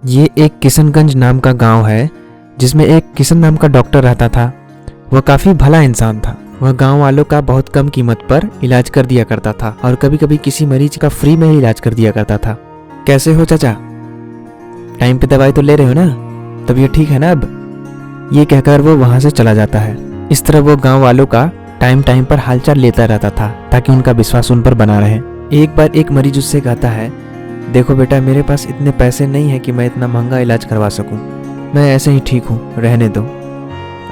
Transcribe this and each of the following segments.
ये एक किशनगंज नाम का गांव है जिसमें एक किशन नाम का डॉक्टर रहता था। वह काफ़ी भला इंसान था। वह गांव वालों का बहुत कम कीमत पर इलाज कर दिया करता था और कभी कभी किसी मरीज का फ्री में ही इलाज कर दिया करता था। कैसे हो चाचा? टाइम पे दवाई तो ले रहे हो ना? तबीयत ठीक है ना अब? ये कहकर वो वहाँ से चला जाता है। इस तरह वो गाँव वालों का टाइम टाइम पर हालचाल लेता रहता था ताकि उनका विश्वास उन पर बना रहे। एक बार एक मरीज उससे कहता है, देखो बेटा, मेरे पास इतने पैसे नहीं है कि मैं इतना महंगा इलाज करवा सकूं। मैं ऐसे ही ठीक हूँ, रहने दो।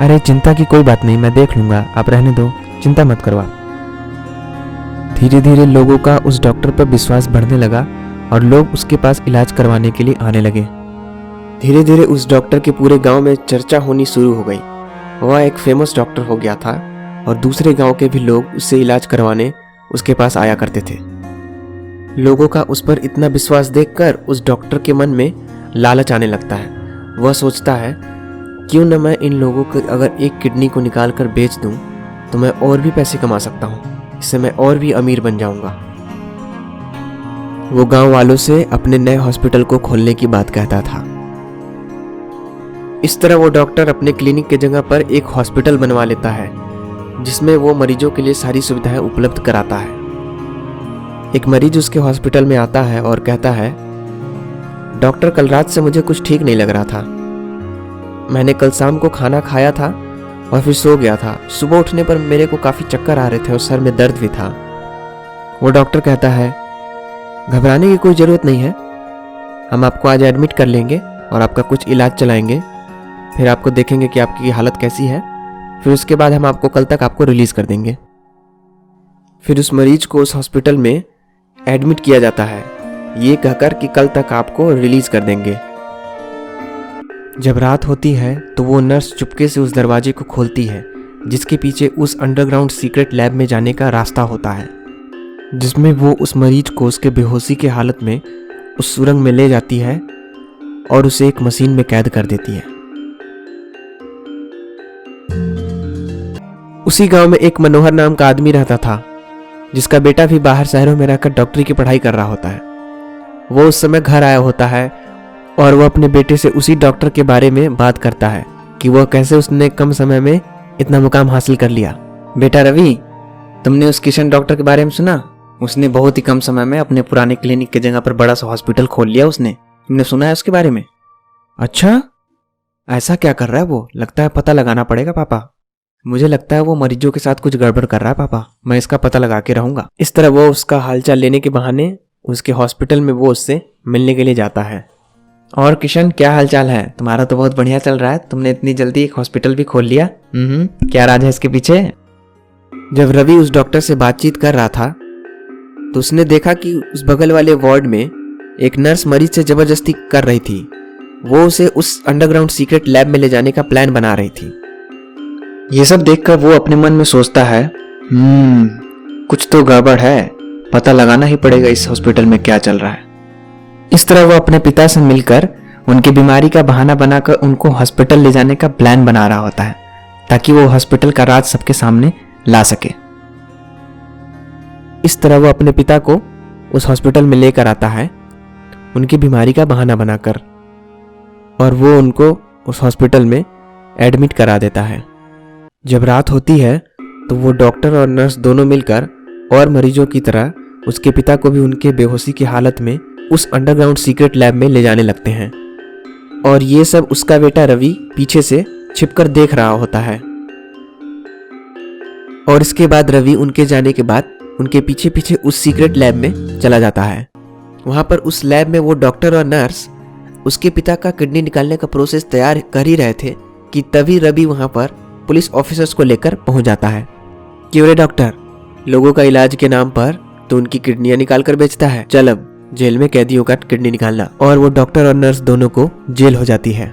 अरे चिंता की कोई बात नहीं, मैं देख लूंगा, आप रहने दो, चिंता मत करवा। धीरे धीरे लोगों का उस डॉक्टर पर विश्वास बढ़ने लगा और लोग उसके पास इलाज करवाने के लिए आने लगे। धीरे धीरे उस डॉक्टर के पूरे गांव में चर्चा होनी शुरू हो गई। वह एक फेमस डॉक्टर हो गया था और दूसरे गांव के भी लोग उससे इलाज करवाने उसके पास आया करते थे। लोगों का उस पर इतना विश्वास देखकर उस डॉक्टर के मन में लालच आने लगता है। वह सोचता है, क्यों न मैं इन लोगों को अगर एक किडनी को निकाल कर बेच दूं तो मैं और भी पैसे कमा सकता हूं, इससे मैं और भी अमीर बन जाऊंगा। वो गांव वालों से अपने नए हॉस्पिटल को खोलने की बात कहता था। इस तरह वो डॉक्टर अपने क्लिनिक की जगह पर एक हॉस्पिटल बनवा लेता है जिसमें वो मरीजों के लिए सारी सुविधाएं उपलब्ध कराता है। एक मरीज उसके हॉस्पिटल में आता है और कहता है, डॉक्टर, कल रात से मुझे कुछ ठीक नहीं लग रहा था। मैंने कल शाम को खाना खाया था और फिर सो गया था। सुबह उठने पर मेरे को काफ़ी चक्कर आ रहे थे और सर में दर्द भी था। वो डॉक्टर कहता है, घबराने की कोई ज़रूरत नहीं है, हम आपको आज एडमिट कर लेंगे और आपका कुछ इलाज चलाएंगे, फिर आपको देखेंगे कि आपकी हालत कैसी है, फिर उसके बाद हम आपको कल तक आपको रिलीज़ कर देंगे। फिर उस मरीज को उस हॉस्पिटल में एडमिट किया जाता है, ये कहकर कि कल तक आपको रिलीज कर देंगे। जब रात होती है तो वो नर्स चुपके से उस दरवाजे को खोलती है जिसके पीछे उस अंडरग्राउंड सीक्रेट लैब में जाने का रास्ता होता है, जिसमें वो उस मरीज को उसके बेहोशी के हालत में उस सुरंग में ले जाती है और उसे एक मशीन में कैद कर देती है। उसी गांव में एक मनोहर नाम का आदमी रहता था जिसका बेटा भी बाहर शहरों में रहकर डॉक्टरी की पढ़ाई कर रहा होता है। वो उस समय घर आया होता है और वो अपने बेटे से उसी डॉक्टर के बारे में बात करता है कि वह कैसे उसने कम समय में इतना मुकाम हासिल कर लिया। बेटा रवि, तुमने उस किशन डॉक्टर के बारे में सुना? उसने बहुत ही कम समय में अपने पुराने क्लिनिक की जगह पर बड़ा सा हॉस्पिटल खोल लिया उसने। तुमने सुना है उसके बारे में? अच्छा, ऐसा क्या कर रहा है वो? लगता है पता लगाना पड़ेगा पापा। मुझे लगता है वो मरीजों के साथ कुछ गड़बड़ कर रहा है पापा, मैं इसका पता लगा के रहूंगा। इस तरह वो उसका हालचाल लेने के बहाने उसके हॉस्पिटल में वो उससे मिलने के लिए जाता है। और किशन, क्या हालचाल है? तुम्हारा तो बहुत बढ़िया चल रहा है, तुमने इतनी जल्दी एक हॉस्पिटल भी खोल लिया। क्या राज है इसके पीछे? जब रवि उस डॉक्टर से बातचीत कर रहा था तो उसने देखा कि उस बगल वाले वार्ड में एक नर्स मरीज से जबरदस्ती कर रही थी। वो उसे उस अंडरग्राउंड सीक्रेट लैब में ले जाने का प्लान बना रही थी। ये सब देखकर वो अपने मन में सोचता है, कुछ तो गड़बड़ है, पता लगाना ही पड़ेगा इस हॉस्पिटल में क्या चल रहा है। इस तरह वो अपने पिता से मिलकर उनकी बीमारी का बहाना बनाकर उनको हॉस्पिटल ले जाने का प्लान बना रहा होता है ताकि वो हॉस्पिटल का राज सबके सामने ला सके। इस तरह वो अपने पिता को उस हॉस्पिटल में लेकर आता है उनकी बीमारी का बहाना बनाकर, और वो उनको उस हॉस्पिटल में एडमिट करा देता है। जब रात होती है तो वो डॉक्टर और नर्स दोनों मिलकर और मरीजों की तरह उसके पिता को भी उनके बेहोशी की हालत में उस अंडरग्राउंड सीक्रेट लैब में ले जाने लगते हैं, और ये सब उसका बेटा रवि पीछे से छिपकर देख रहा होता है। और इसके बाद रवि उनके जाने के बाद उनके पीछे पीछे उस सीक्रेट लैब में चला जाता है। वहां पर उस लैब में वो डॉक्टर और नर्स उसके पिता का किडनी निकालने का प्रोसेस तैयार कर ही रहे थे कि तभी रवि वहां पर पुलिस ऑफिसर्स को लेकर पहुंच जाता है। क्यों रे डॉक्टर, लोगों का इलाज के नाम पर तो उनकी किडनियां निकाल कर बेचता है, चल अब जेल में कैदियों का किडनी निकालना। और वो डॉक्टर और नर्स दोनों को जेल हो जाती है।